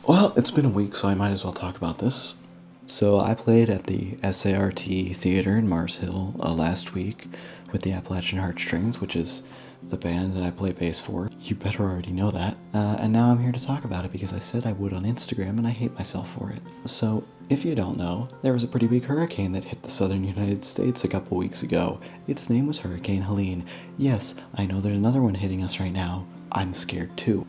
Well, it's been a week, so I might as well talk about this. So I played at the SART Theater in Mars Hill last week with the Appalachian Heartstrings, which is the band that I play bass for. You better already know that. And now I'm here to talk about it because I said I would on Instagram and I hate myself for it. So, if you don't know, there was a pretty big hurricane that hit the southern United States a couple weeks ago. Its name was Hurricane Helene. Yes, I know there's another one hitting us right now. I'm scared too.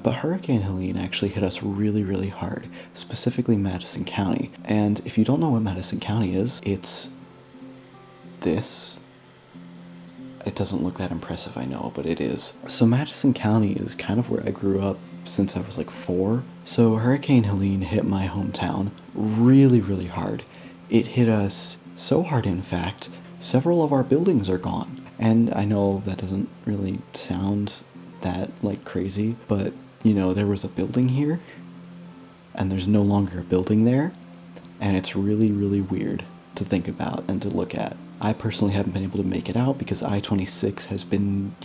But Hurricane Helene actually hit us really, really hard, specifically Madison County. And if you don't know what Madison County is, it's this. It doesn't look that impressive, I know, but it is. So Madison County is kind of where I grew up since I was like 4. So Hurricane Helene hit my hometown really, really hard. It hit us so hard, in fact, several of our buildings are gone. And I know that doesn't really sound that like crazy, but there was a building here and there's no longer a building there, and it's really, really weird to think about and to look at. I personally haven't been able to make it out because I-26 has been,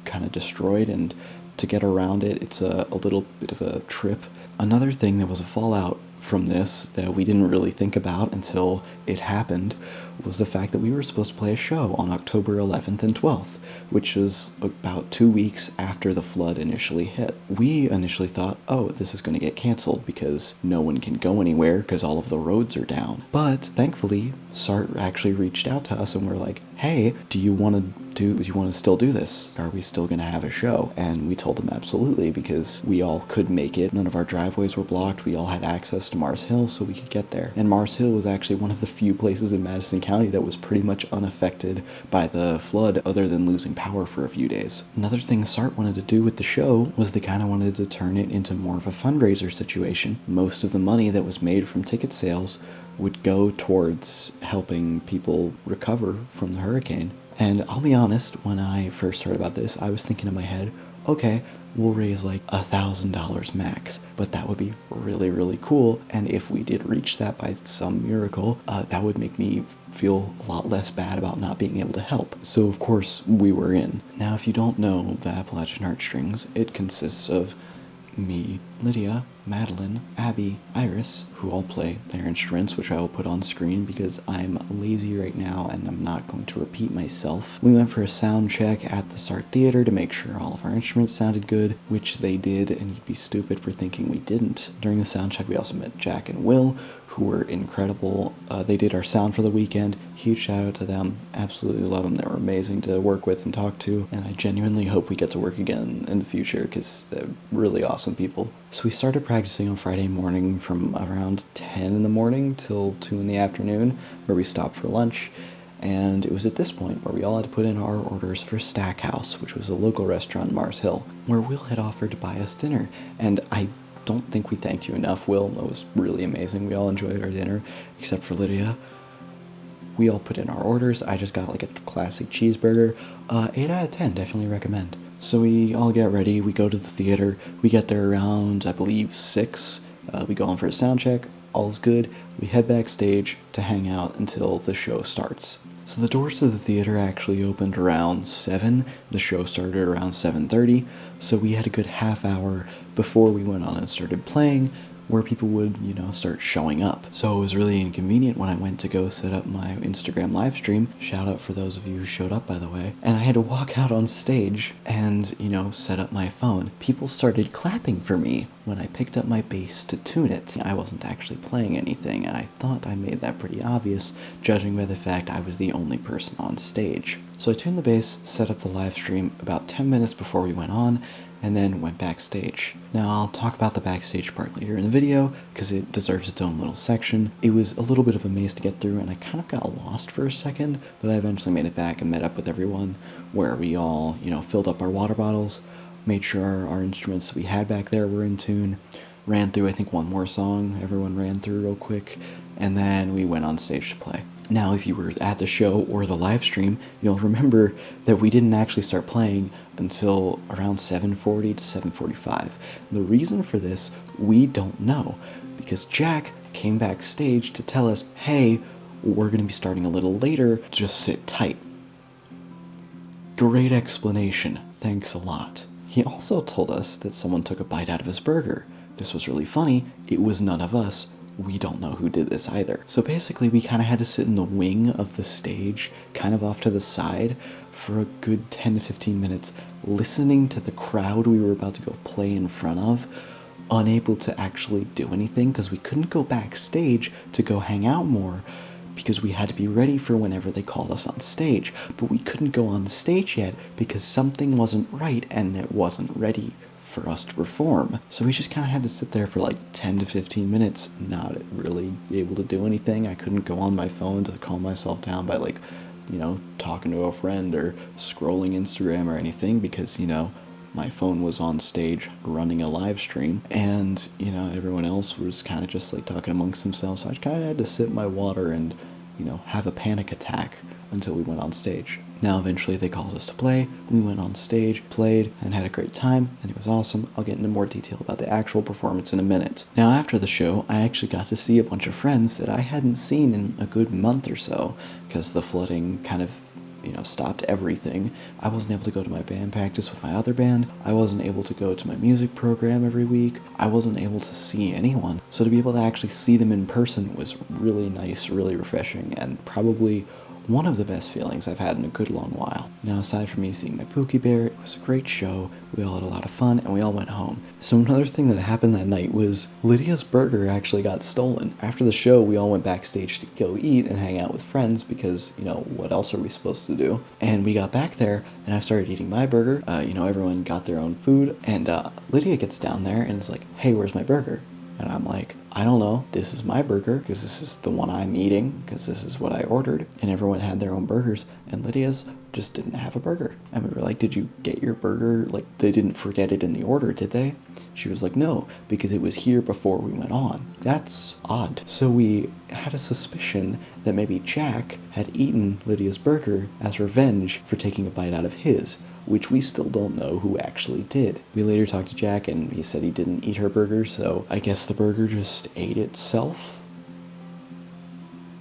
kind of destroyed, and to get around it, it's a little bit of a trip. Another thing that was a fallout from this that we didn't really think about until it happened was the fact that we were supposed to play a show on October 11th and 12th, which was about 2 weeks after the flood initially hit. We initially thought, oh, this is going to get canceled because no one can go anywhere because all of the roads are down. But thankfully, SART actually reached out to us and were like, hey, do you want to still do this? Are we still going to have a show? And we told them absolutely, because we all could make it. None of our driveways were blocked. We all had access to Mars Hill, so we could get there. And Mars Hill was actually one of the few places in Madison County that was pretty much unaffected by the flood, other than losing power for a few days. Another thing SART wanted to do with the show was they kind of wanted to turn it into more of a fundraiser situation. Most of the money that was made from ticket sales would go towards helping people recover from the hurricane. And I'll be honest, when I first heard about this, I was thinking in my head, okay, we'll raise like $1,000 max, but that would be really, really cool. And if we did reach that by some miracle, that would make me feel a lot less bad about not being able to help. So of course we were in. Now, if you don't know the Appalachian Heartstrings, it consists of me, Lydia, Madeline, Abby, Iris, who all play their instruments, which I will put on screen because I'm lazy right now and I'm not going to repeat myself. We went for a sound check at the SART Theater to make sure all of our instruments sounded good, which they did, and you'd be stupid for thinking we didn't. During the sound check, we also met Jack and Will, who were incredible. They did our sound for the weekend. Huge shout out to them. Absolutely love them. They were amazing to work with and talk to, and I genuinely hope we get to work again in the future because they're really awesome people. So we started practicing on Friday morning from around 10 in the morning till 2 in the afternoon, where we stopped for lunch. And it was at this point where we all had to put in our orders for Stackhouse, which was a local restaurant in Mars Hill, where Will had offered to buy us dinner. And I don't think we thanked you enough, Will. That was really amazing. We all enjoyed our dinner, except for Lydia. We all put in our orders. I just got like a classic cheeseburger. 8 out of 10, definitely recommend. So we all get ready, we go to the theater, we get there around, I believe, 6. We go on for a sound check, all's good. We head backstage to hang out until the show starts. So the doors to the theater actually opened around 7. The show started around 7:30, so we had a good half hour before we went on and started playing, where people would, start showing up. So it was really inconvenient when I went to go set up my Instagram live stream. Shout out for those of you who showed up, by the way. And I had to walk out on stage and, set up my phone. People started clapping for me when I picked up my bass to tune it. I wasn't actually playing anything, and I thought I made that pretty obvious, judging by the fact I was the only person on stage. So I tuned the bass, set up the live stream about 10 minutes before we went on, and then went backstage. Now, I'll talk about the backstage part later in the video, because it deserves its own little section. It was a little bit of a maze to get through, and I kind of got lost for a second, but I eventually made it back and met up with everyone, where we all, filled up our water bottles, made sure our instruments that we had back there were in tune, ran through, I think, one more song everyone ran through real quick, and then we went on stage to play. Now, if you were at the show or the live stream, you'll remember that we didn't actually start playing until around 7:40 to 7:45. The reason for this, we don't know, because Jack came backstage to tell us, hey, we're going to be starting a little later, just sit tight. Great explanation. Thanks a lot. He also told us that someone took a bite out of his burger, this was really funny. It was none of us. We don't know who did this either. So basically, we kind of had to sit in the wing of the stage, kind of off to the side, for a good 10 to 15 minutes, listening to the crowd we were about to go play in front of, unable to actually do anything because we couldn't go backstage to go hang out more because we had to be ready for whenever they called us on stage. But we couldn't go on stage yet because something wasn't right and it wasn't ready for us to perform. So we just kind of had to sit there for like 10 to 15 minutes, not really able to do anything. I couldn't go on my phone to calm myself down by like, talking to a friend or scrolling Instagram or anything because, my phone was on stage running a live stream and, everyone else was kind of just like talking amongst themselves. So I kind of had to sip my water and, have a panic attack until we went on stage. Now, eventually they called us to play. We went on stage, played, and had a great time, and it was awesome. I'll get into more detail about the actual performance in a minute. Now, after the show, I actually got to see a bunch of friends that I hadn't seen in a good month or so, because the flooding kind of stopped everything. I wasn't able to go to my band practice with my other band. I wasn't able to go to my music program every week. I wasn't able to see anyone. So to be able to actually see them in person was really nice, really refreshing, and probably one of the best feelings I've had in a good long while. Now, aside from me seeing my Pookie Bear, it was a great show. We all had a lot of fun, and we all went home. So another thing that happened that night was Lydia's burger actually got stolen. After the show, we all went backstage to go eat and hang out with friends because, what else are we supposed to do? And we got back there, and I started eating my burger. Everyone got their own food, and Lydia gets down there and is like, "Hey, where's my burger?" And I'm like, "I don't know. This is my burger because this is the one I'm eating because this is what I ordered." And everyone had their own burgers, and Lydia's just didn't have a burger. And we were like, "Did you get your burger? Like, they didn't forget it in the order, did they?" She was like, "No, because it was here before we went on." That's odd. So we had a suspicion that maybe Jack had eaten Lydia's burger as revenge for taking a bite out of his, which we still don't know who actually did. We later talked to Jack and he said he didn't eat her burger, so I guess the burger just ate itself?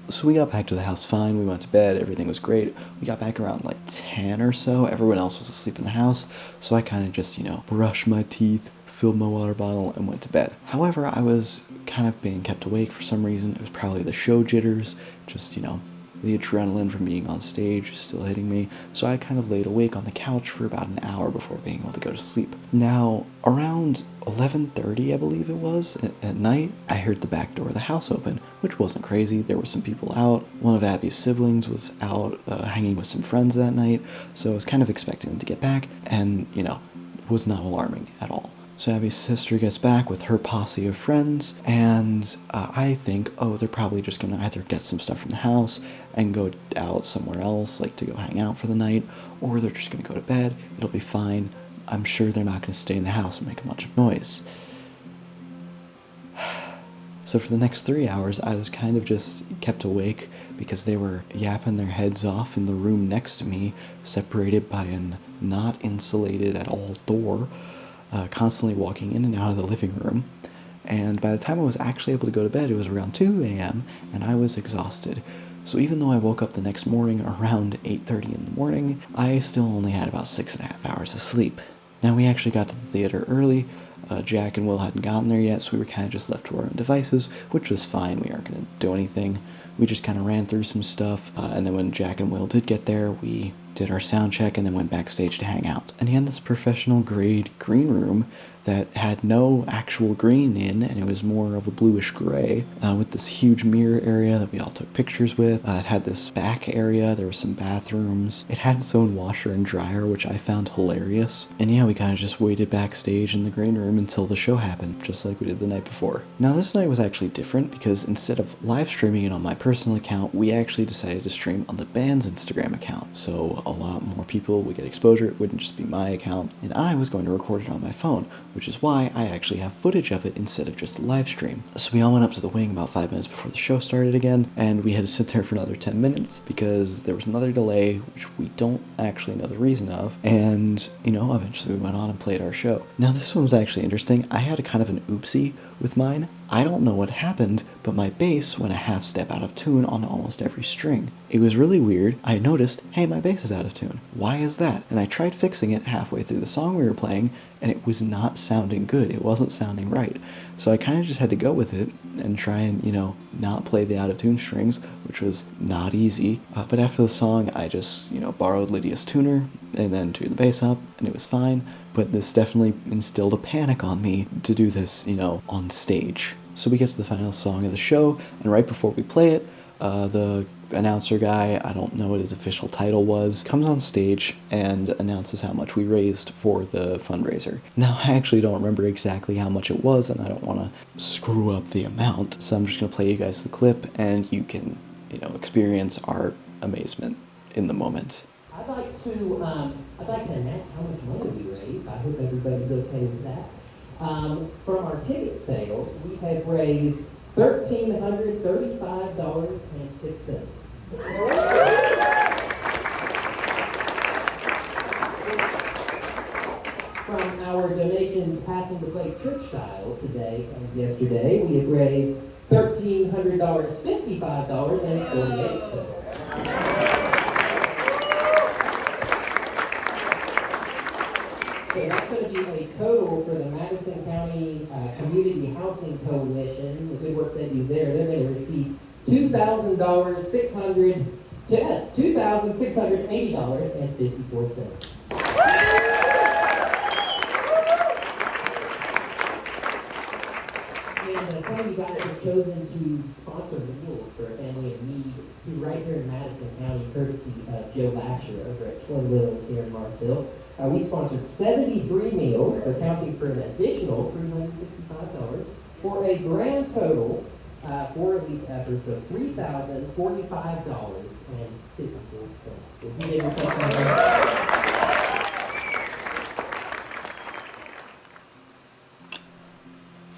So we got back to the house fine, we went to bed, everything was great. We got back around like 10 or so, everyone else was asleep in the house, so I kind of just, brushed my teeth, filled my water bottle, and went to bed. However, I was kind of being kept awake for some reason. It was probably the show jitters, just, the adrenaline from being on stage is still hitting me, so I kind of laid awake on the couch for about an hour before being able to go to sleep. Now, around 11:30, I believe it was, at night, I heard the back door of the house open, which wasn't crazy. There were some people out. One of Abby's siblings was out hanging with some friends that night, so I was kind of expecting them to get back, and, it was not alarming at all. So Abby's sister gets back with her posse of friends, and I think, they're probably just going to either get some stuff from the house and go out somewhere else, like to go hang out for the night, or they're just going to go to bed. It'll be fine. I'm sure they're not going to stay in the house and make a bunch of noise. So for the next 3 hours, I was kind of just kept awake because they were yapping their heads off in the room next to me, separated by a not insulated at all door. Constantly walking in and out of the living room. And by the time I was actually able to go to bed, it was around 2 a.m., and I was exhausted. So even though I woke up the next morning around 8:30 in the morning, I still only had about 6.5 hours of sleep. Now, we actually got to the theater early. Jack and Will hadn't gotten there yet, so we were kind of just left to our own devices, which was fine. We aren't going to do anything. We just kind of ran through some stuff, and then when Jack and Will did get there, we did our sound check and then went backstage to hang out. And he had this professional grade green room that had no actual green in, and it was more of a bluish gray, with this huge mirror area that we all took pictures with. It had this back area, there were some bathrooms. It had its own washer and dryer, which I found hilarious. And yeah, we kind of just waited backstage in the green room until the show happened, just like we did the night before. Now, this night was actually different because instead of live streaming it on my personal account, we actually decided to stream on the band's Instagram account. So a lot more people would get exposure. It wouldn't just be my account, and I was going to record it on my phone, which is why I actually have footage of it instead of just a live stream. So we all went up to the wing about 5 minutes before the show started again, and we had to sit there for another 10 minutes because there was another delay, which we don't actually know the reason of, and, eventually we went on and played our show. Now, this one was actually interesting. I had a kind of an oopsie with mine. I don't know what happened, but my bass went a half step out of tune on almost every string. It was really weird. I noticed, hey, my bass is out of tune. Why is that? And I tried fixing it halfway through the song we were playing, and it was not sounding good. It wasn't sounding right. So I kind of just had to go with it and try and, not play the out of tune strings, which was not easy. But after the song, I just, borrowed Lydia's tuner and then tuned the bass up, and it was fine. But this definitely instilled a panic on me to do this, on stage. So we get to the final song of the show, and right before we play it, the announcer guy, I don't know what his official title was, comes on stage and announces how much we raised for the fundraiser. Now, I actually don't remember exactly how much it was, and I don't want to screw up the amount, so I'm just going to play you guys the clip, and you can, experience our amazement in the moment. I'd like to announce how much money we raised. I hope everybody's okay with that. From our ticket sales, we have raised $1,335.06. From our donations passing the plate church style today and yesterday, we have raised $1,355.48. So that's going to be a total for the Madison County Community Housing Coalition, the good work they do there. They're going to receive $2,680.54. And some of you guys have chosen to sponsor meals for a family in need right here in Madison County, courtesy of Joe Lasher over at Twin Willows here in Mars Hill. We sponsored 73 meals, accounting for an additional $365 for a grand total for relief efforts of $3,045.54. Would you give yourself some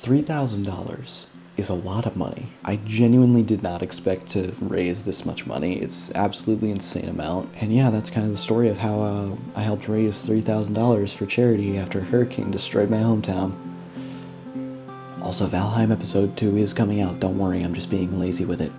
$3,000 is a lot of money. I genuinely did not expect to raise this much money. It's absolutely insane amount. And yeah, that's kind of the story of how I helped raise $3,000 for charity after a hurricane destroyed my hometown. Also, Valheim episode 2 is coming out. Don't worry, I'm just being lazy with it.